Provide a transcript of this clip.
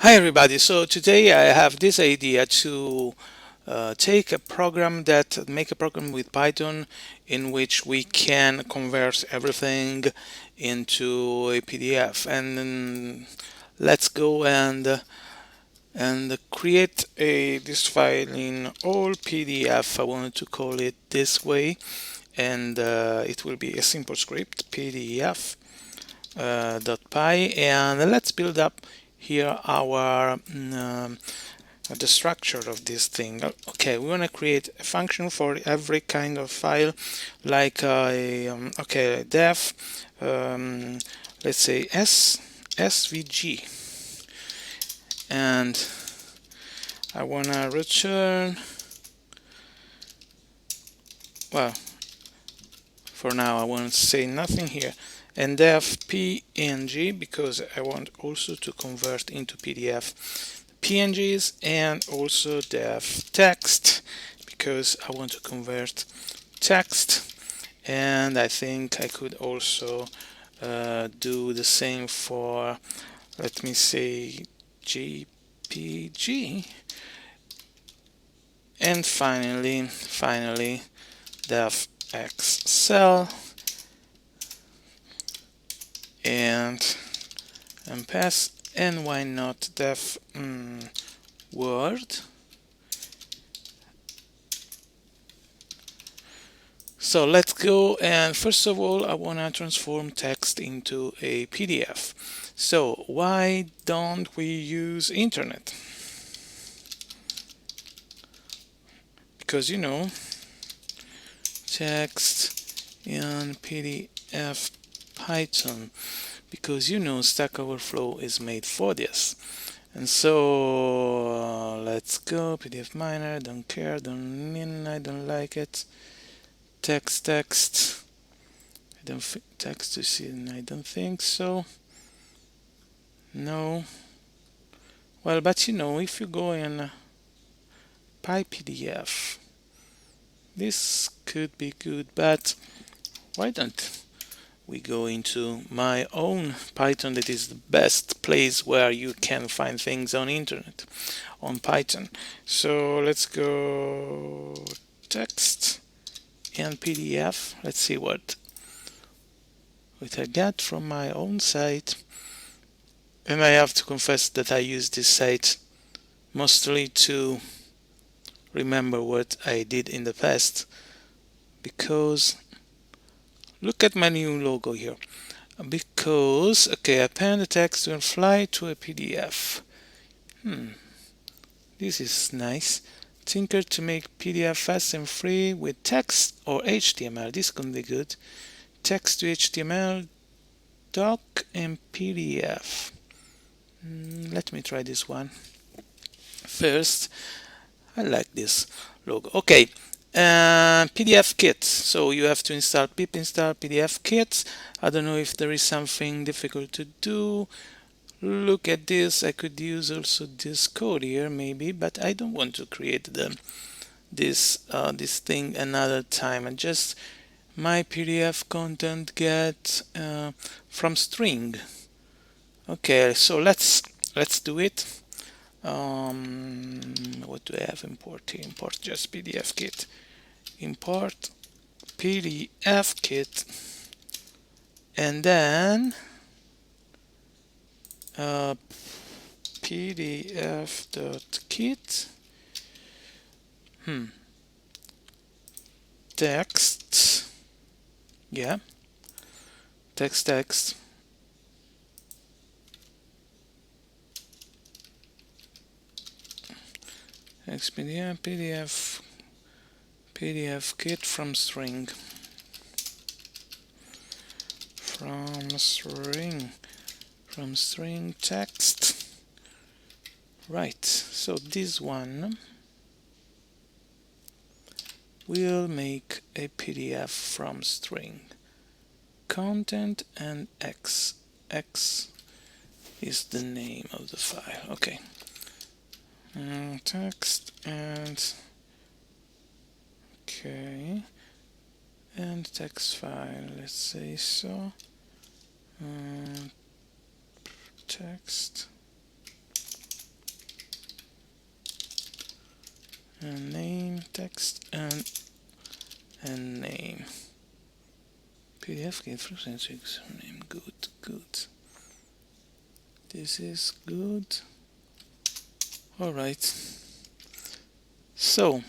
Hi everybody. So today I have this idea to take a program that make a program with Python in which we can convert everything into a PDF and then let's go and create a this file in all PDF. I wanted to call it this way and it will be a simple script PDF .py, and let's build up here our the structure of this thing. Okay, we want to create a function for every kind of file, like okay, def, let's say svg, and I want to return, well, for now I want to say nothing here, and def png because I want also to convert into PDF PNGs, and also def text because I want to convert text, and I think I could also do the same for, let me say, JPG, and finally def excel and pass, and why not def word. So let's go, and first of all I want to transform text into a PDF. So why don't we use internet? Because text in PDF Python, because Stack Overflow is made for this. And so let's go PDF Miner, don't care, I don't like it. Text I don't text to see, I don't think so. No. Well, but if you go in PyPDF, this could be good, but why don't we go into my own Python, that is the best place where you can find things on internet, on Python. So let's go text and PDF. Let's see what I get from my own site. And I have to confess that I use this site mostly to remember what I did in the past, because look at my new logo here. Because, okay, append the text to fly to a PDF. This is nice. Tinker to make PDF fast and free with text or HTML. This could be good. Text to HTML, doc, and PDF. Let me try this one first. I like this logo. Okay, PDFKit. So you have to install pip install PDFKit. I don't know if there is something difficult to do. Look at this. I could use also this code here maybe, but I don't want to create this thing another time. And just my PDF content get from string. Okay, so let's do it. What do I have? Import here. Import just PDFKit. Import PDFKit, and then pdf.kit text, yeah, text PDF kit from string text. Right, so this one will make a PDF from string content, and x is the name of the file. Okay, text and okay, and text file, let's say so. Text and name, text, and name. PDF key through name. Good. This is good. All right. So